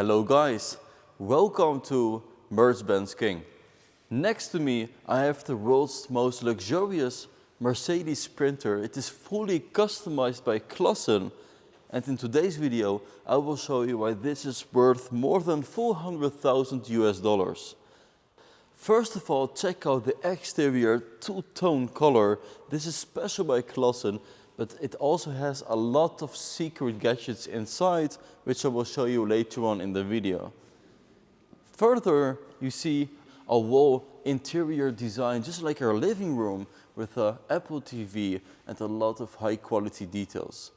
Hello guys, welcome to MercBenzKing. Next to me I have the world's most luxurious Mercedes Sprinter. It is fully customized by Klassen, and in today's video I will show you why this is worth more than $400,000. First of all, check out the exterior two-tone color. This is special by Klassen, but it also has a lot of secret gadgets inside, which I will show you later on in the video. Further, you see a wall interior design, just like our living room, with an Apple TV and a lot of high quality details.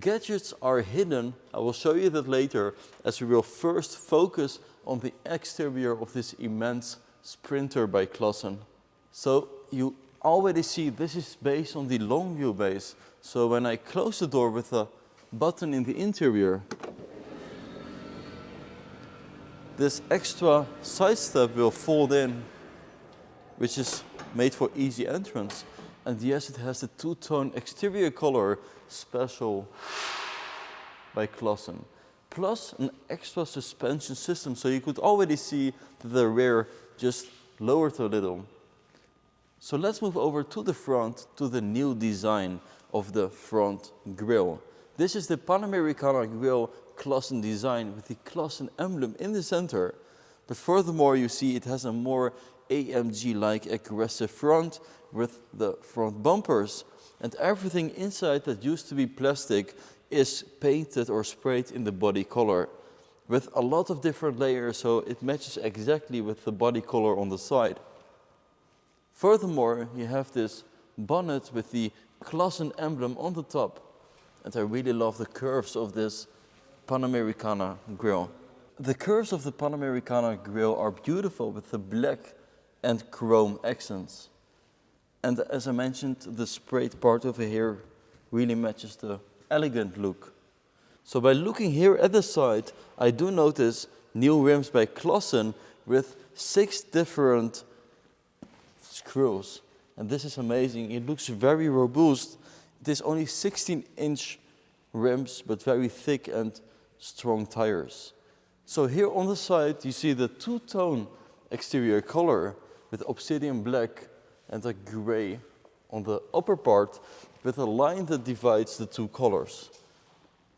Gadgets are hidden. I will show you that later, as we will first focus on the exterior of this immense Sprinter by Klassen. So you already see this is based on the long wheelbase. So when I close the door with a button in the interior, this extra side step will fold in, which is made for easy entrance. And yes, it has the two-tone exterior color, special by Klassen. Plus an extra suspension system, so you could already see that the rear just lowered a little. So let's move over to the front, to the new design of the front grille. This is the Panamericana grille Klassen design with the Klassen emblem in the center. But furthermore, you see it has a more AMG-like aggressive front with the front bumpers. And everything inside that used to be plastic is painted or sprayed in the body color, with a lot of different layers, so it matches exactly with the body color on the side. Furthermore, you have this bonnet with the Klassen emblem on the top. And I really love the curves of this Panamericana grille. The curves of the Panamericana grille are beautiful with the black and chrome accents. And as I mentioned, the sprayed part over here really matches the elegant look. So by looking here at the side, I do notice new rims by Klassen with 6 different screws. And this is amazing. It looks very robust. It is only 16-inch rims, but very thick and strong tires. So here on the side, you see the two-tone exterior color with obsidian black and a gray on the upper part, with a line that divides the two colors.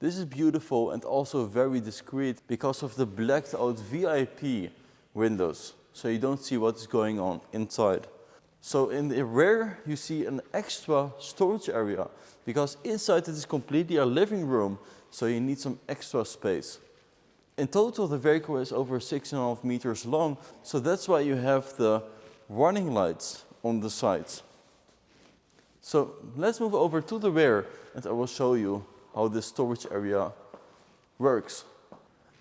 This is beautiful and also very discreet because of the blacked out VIP windows, so you don't see what's going on inside. So in the rear you see an extra storage area, because inside it is completely a living room, so you need some extra space. In total the vehicle is over 6.5 meters long, so that's why you have the warning lights on the sides. So let's move over to the rear and I will show you how this storage area works.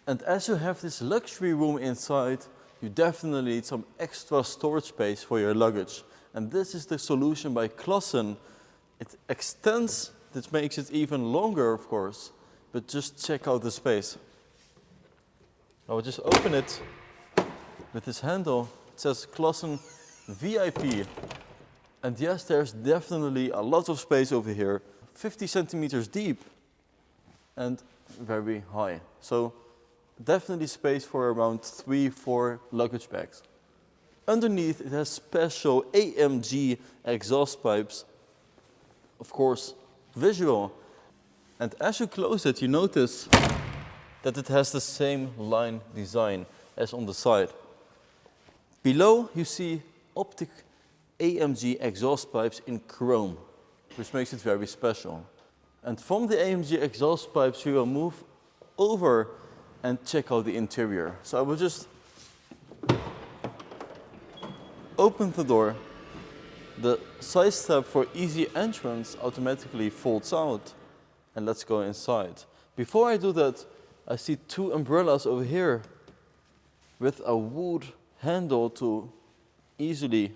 And as you have this luxury room inside, you definitely need some extra storage space for your luggage. And this is the solution by Klassen. It extends, this makes it even longer of course, but just check out the space. I will just open it with this handle. It says Klassen VIP. And yes, there's definitely a lot of space over here, 50 centimeters deep and very high. So definitely space for around 3-4 luggage bags. Underneath it has special AMG exhaust pipes, of course visual. And as you close it, you notice that it has the same line design as on the side. Below you see optic AMG exhaust pipes in chrome, which makes it very special. And from the AMG exhaust pipes we will move over and check out the interior. So I will just open the door. The side step for easy entrance automatically folds out, and let's go inside. Before I do that, I see 2 umbrellas over here with a wood handle to easily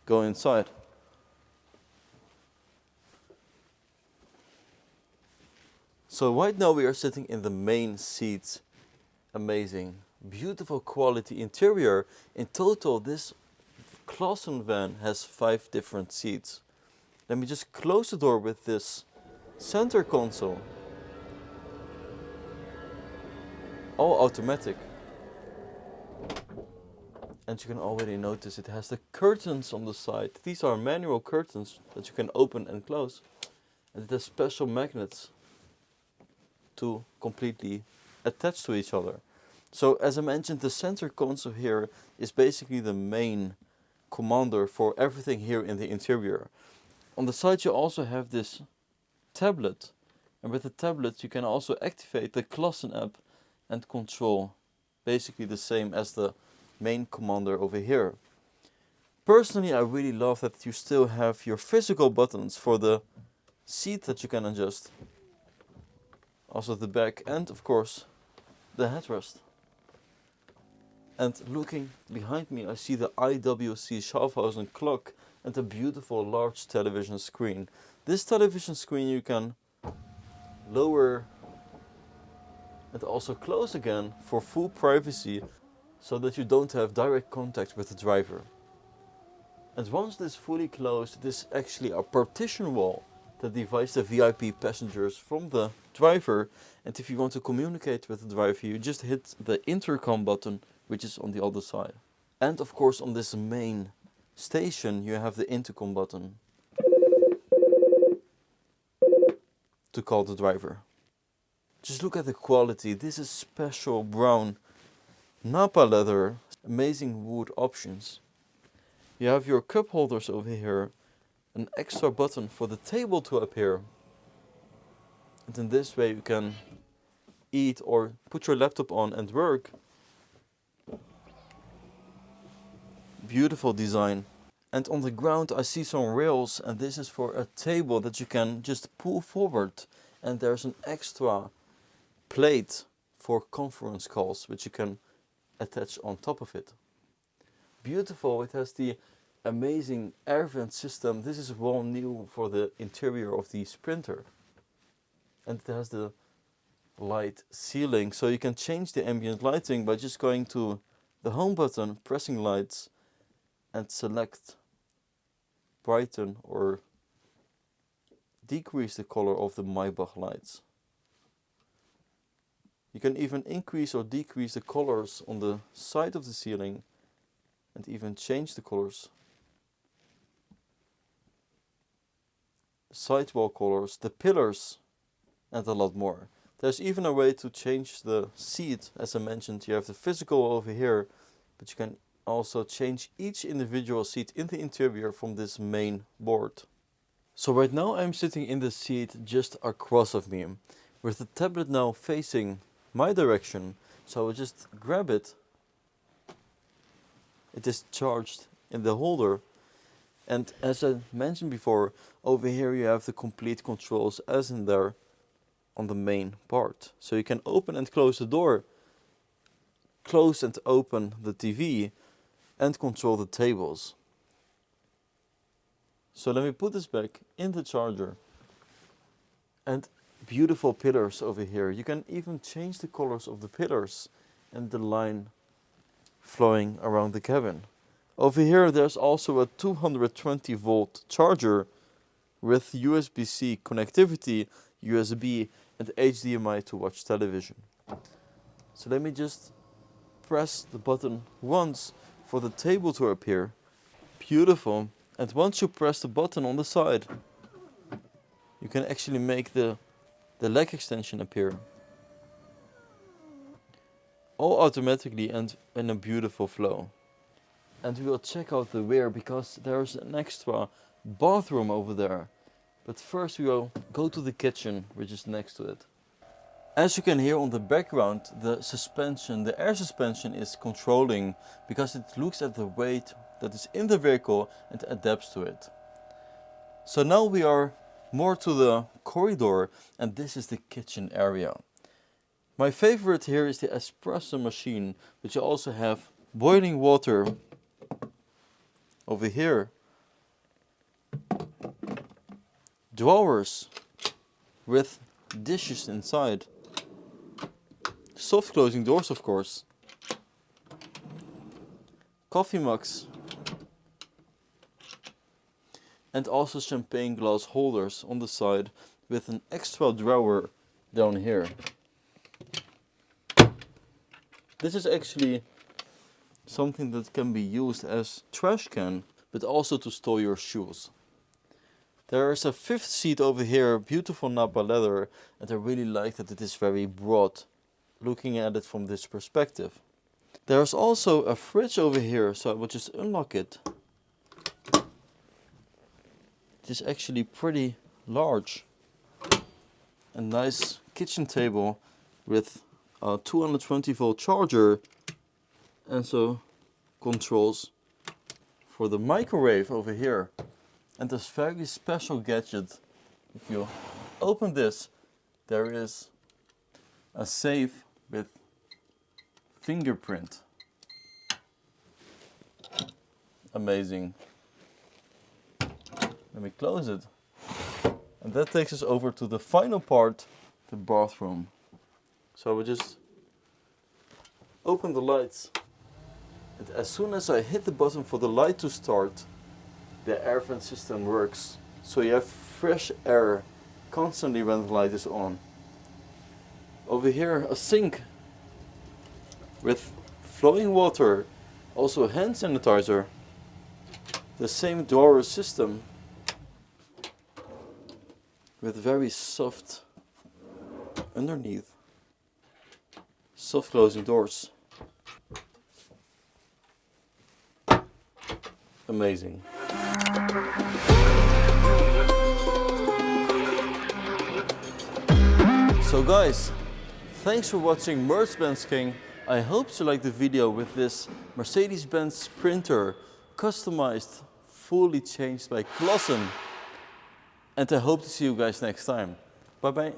go inside. So right now we are sitting in the main seats. Amazing, beautiful quality interior. In total, this Klassen van has 5 different seats. Let me just close the door with this center console. all automatic. And you can already notice it has the curtains on the side. These are manual curtains that you can open and close. And it has special magnets to completely attach to each other. So as I mentioned, the center console here is basically the main commander for everything here in the interior. On the side you also have this tablet, and with the tablet you can also activate the Klassen app and control basically the same as the main commander over here. Personally, I really love that you still have your physical buttons for the seat that you can adjust, also the back, and of course the headrest. And looking behind me, I see the IWC Schaffhausen clock and a beautiful large television screen. This television screen you can lower and also close again for full privacy, so that you don't have direct contact with the driver. And once this is fully closed, this is actually a partition wall that divides the VIP passengers from the driver. And if you want to communicate with the driver, you just hit the intercom button, which is on the other side. And of course on this main station you have the intercom button to call the driver. Just look at the quality. This is special brown Napa leather, amazing wood options. You have your cup holders over here, an extra button for the table to appear. And in this way you can eat or put your laptop on and work. Beautiful design. And on the ground I see some rails, and this is for a table that you can just pull forward. And there's an extra plate for conference calls, which you can attach on top of it. Beautiful. It has the amazing air vent system. This is well new for the interior of the Sprinter. And it has the light ceiling, so you can change the ambient lighting by just going to the home button, pressing lights, and select brighten or decrease the color of the MAYBACH lights. You can even increase or decrease the colors on the side of the ceiling, and even change the colors. The sidewall colors, the pillars, and a lot more. There's even a way to change the seat. As I mentioned, you have the physical over here, but you can also change each individual seat in the interior from this main board. So right now I'm sitting in the seat just across of me, with the tablet now facing my direction. So I will just grab it. It is charged in the holder. And as I mentioned before, over here you have the complete controls as in there on the main part. So you can open and close the door, close and open the TV, and control the tables. So let me put this back in the charger. And beautiful pillars over here. You can even change the colors of the pillars and the line flowing around the cabin. Over here there's also a 220 volt charger with USB-C connectivity, USB and HDMI to watch television. So let me just press the button once for the table to appear. Beautiful. And once you press the button on the side, you can actually make the leg extension appear. All automatically and in a beautiful flow. And we will check out the rear because there's an extra bathroom over there. But first we will go to the kitchen, which is next to it. As you can hear on the background, the suspension, the air suspension is controlling because it looks at the weight that is in the vehicle and adapts to it. So now we are more to the corridor, and this is the kitchen area. My favorite here is the espresso machine, which you also have boiling water over here. Drawers with dishes inside. Soft closing doors, of course. Coffee mugs. And also champagne glass holders on the side with an extra drawer down here. This is actually something that can be used as trash can, but also to store your shoes. There is a fifth seat over here, beautiful Napa leather, and I really like that it is very broad, looking at it from this perspective. There's also a fridge over here, so I will just unlock it. It is actually pretty large. A nice kitchen table with a 220 volt charger and so controls for the microwave over here. And this very special gadget, if you open this, there is a safe with fingerprint. Amazing. Let me close it. And that takes us over to the final part, the bathroom. So I will just open the lights. And as soon as I hit the button for the light to start, the air vent system works. So you have fresh air constantly when the light is on. Over here, a sink with flowing water, also hand sanitizer. The same drawer system with very soft underneath. Soft closing doors. Amazing. So guys, thanks for watching MercBenzKing. I hope you liked the video with this Mercedes-Benz Sprinter, customized, fully changed by Clausen. And I hope to see you guys next time. Bye bye.